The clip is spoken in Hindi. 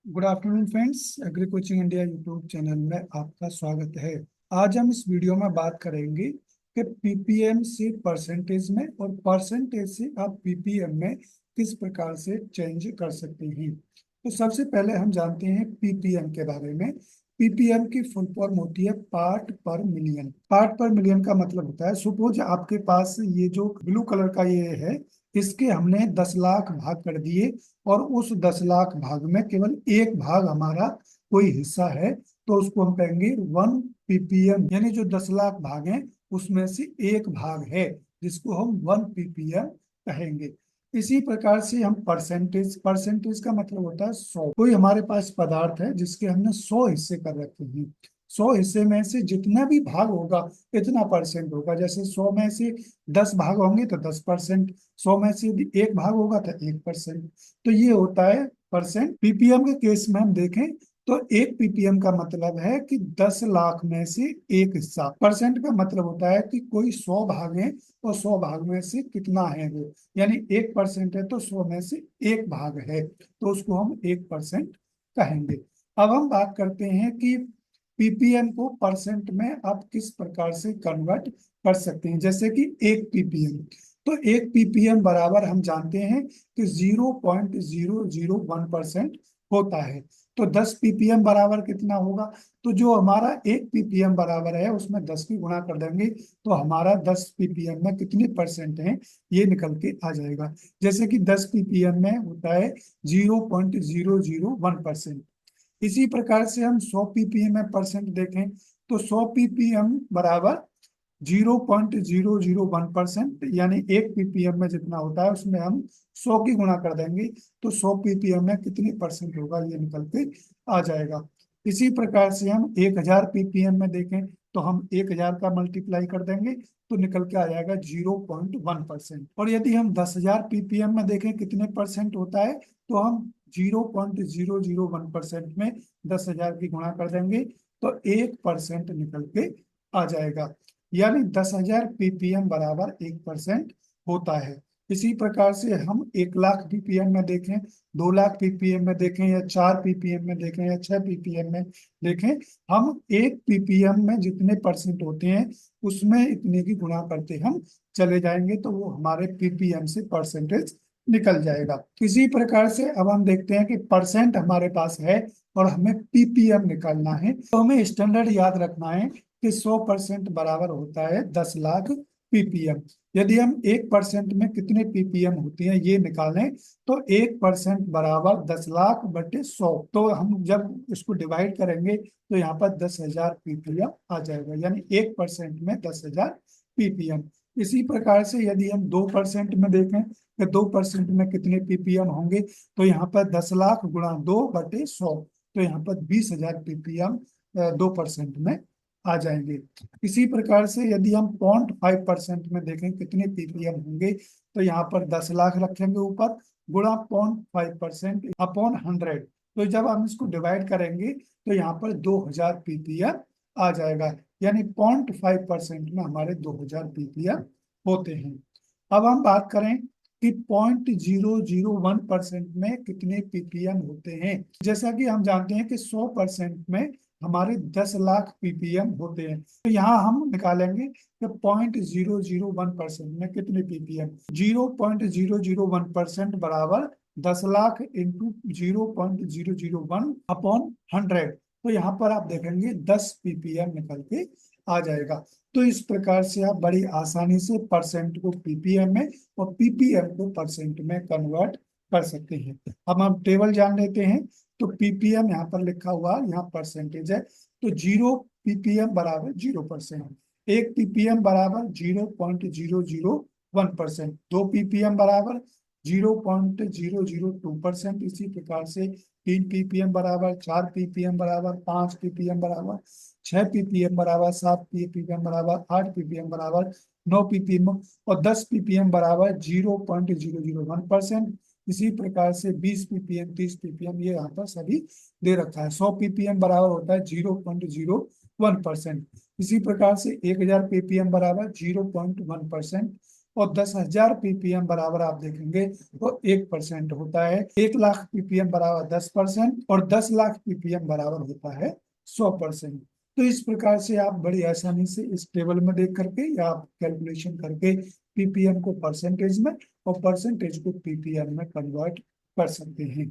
Good afternoon friends. Agree coaching India YouTube channel में आपका स्वागत है। आज हम इस वीडियो में बात करेंगे कि पीपीएम से परसेंटेज में और परसेंटेज से आप पीपीएम में किस प्रकार से चेंज कर सकते हैं। तो सबसे पहले हम जानते हैं पीपीएम के बारे में। पीपीएम की फुल फॉर्म होती है पार्ट पर मिलियन। पार्ट पर मिलियन का मतलब होता है, सपोज आपके पास ये जो ब्लू कलर का ये है, इसके हमने 10 लाख भाग कर दिए और उस 10 लाख भाग में केवल एक भाग हमारा कोई हिस्सा है, तो उसको हम कहेंगे 1 पीपीएम। यानी जो 10 लाख भाग हैं उसमें से एक भाग है, जिसको हम 1 पीपीएम कहेंगे। इसी प्रकार से हम परसेंटेज, परसेंटेज का मतलब होता है 100। कोई हमारे पास पदार्थ है जिसके हमने 100 हिस्से कर रखे हैं, 100 हिस्से में से जितना भी भाग होगा इतना परसेंट होगा। जैसे 100 में से 10 भाग होंगे तो 10%, 100 में से यदि एक भाग होगा तो 1%। तो ये होता है परसेंट। पीपीएम के केस में हम देखें तो 1 पीपीएम का मतलब है कि 10 लाख में से एक हिस्सा। परसेंट का मतलब होता है कि कोई 100 भाग हैं और 100 भाग में से कितना है वो, यानी 1% है तो 100 में से एक भाग है, तो उसको हम 1% कहेंगे। अब हम बात करते हैं कि पीपीएम को परसेंट में आप किस प्रकार से कन्वर्ट कर सकते हैं। जैसे कि 1 पीपीएम, तो 1 पीपीएम बराबर हम जानते हैं कि 0.001% होता है। तो 10 पीपीएम बराबर कितना होगा, तो जो हमारा 1 पीपीएम बराबर है उसमें 10 की गुणा कर देंगे तो हमारा 10 पीपीएम में कितने परसेंट है ये निकल के आ जाएगा। जैसे कि 10 पीपीएम में होता है 0.001%। इसी प्रकार से हम 100 पीपीएम में परसेंट देखें तो 100 पीपीएम बराबर 0.001%, यानी 1 पीपीएम में जितना होता है उसमें हम 100 की गुणा कर देंगे तो 100 पीपीएम में कितनी परसेंट होगा ये निकल के आ जाएगा। इसी प्रकार से हम 1000 पीपीएम में देखें तो हम 1000 का मल्टीप्लाई कर देंगे तो निकल के आ जाएगा 0.1%। और यदि हम 10,000 पीपीएम में देखें कितने परसेंट होता है, तो हम 0.001% में 10,000 की गुणा कर देंगे तो 1% निकल के आ जाएगा। यानी 10,000 पीपीएम बराबर 1% होता है। इसी प्रकार से हम 1 लाख पीपीएम में देखें, 2 लाख पीपीएम में देखें, या 4 पीपीएम में देखें, या 6 पीपीएम में देखें, हम 1 पीपीएम में जितने परसेंट होते हैं उसमें इतने की गुणा करते हम चले जाएंगे तो वो हमारे पीपीएम से परसेंटेज निकल जाएगा। इसी प्रकार से अब हम देखते हैं कि परसेंट हमारे पास है और हमें पीपीएम निकालना है, तो हमें स्टैंडर्ड याद रखना है कि 100% बराबर होता है 10 लाख पीपीएम। यदि हम 1% में कितने पीपीएम होते हैं ये निकालें तो 1% बराबर 10 लाख बटे 100। तो हम जब इसको डिवाइड करेंगे तो यहाँ पर 10,000 पीपीएम आ जाएगा, यानी 1% में 10,000 पीपीएम। इसी प्रकार से यदि हम 2% में देखें कि 2% में कितने पीपीएम होंगे, तो यहाँ पर 10 लाख गुणा 2/100, तो यहाँ पर 20,000 पीपीएम 2% में आ जाएंगे। इसी प्रकार से यदि हम 0.5% में देखें कितने पीपीएम होंगे, तो यहाँ पर 10 लाख रखेंगे ऊपर, गुणा 0.5% अपॉन 100, तो जब हम इसको डिवाइड करेंगे तो यहाँ पर 2,000 पीपीएम आ जाएगा, यानी 0.5% में हमारे 2,000 पीपीएम होते हैं। अब हम बात करें कि 0.001% में कितने पीपीएम होते हैं। जैसा कि हम जानते हैं कि 100% में हमारे 10 लाख पीपीएम होते हैं, तो यहाँ हम निकालेंगे कि 0.001% में कितने पीपीएम। 0.001% बराबर 10 लाख इंटू 0.001 अपॉन 100, तो यहाँ पर आप देखेंगे 10 पीपीएम निकल के आ जाएगा। तो इस प्रकार से आप बड़ी आसानी से परसेंट को पीपीएम में और पीपीएम को परसेंट में कन्वर्ट कर सकते हैं। अब हम टेबल जान लेते हैं, तो पीपीएम यहाँ पर लिखा हुआ, यहाँ परसेंटेज है, तो 0 पीपीएम बराबर 0%, 1 पीपीएम बराबर 0.001%, 2 पीपीएम बराबर 0.002%। इसी प्रकार से 3 पीपीएम बराबर, 4 पीपीएम बराबर, 5 पीपीएम बराबर, 6 पीपीएम बराबर, 7 पीपीएम बराबर, 8 पीपीएम बराबर, 9 पीपीएम, और 10 पीपीएम बराबर 0.001%। इसी प्रकार से 20 पीपीएम, 30 पीपीएम, ये यहाँ पर सभी दे रखा है। 100 पीपीएम बराबर होता है 0.01%। इसी प्रकार से 1,000 पीपीएम बराबर 0.1%, और 10,000 पीपीएम बराबर आप देखेंगे तो 1% होता है। 1 लाख पीपीएम बराबर 10% और 10 लाख पीपीएम बराबर होता है 100%। तो इस प्रकार से आप बड़ी आसानी से इस टेबल में देख करके या आप कैलकुलेशन करके पीपीएम को परसेंटेज में और परसेंटेज को पीपीएम में कन्वर्ट कर सकते हैं।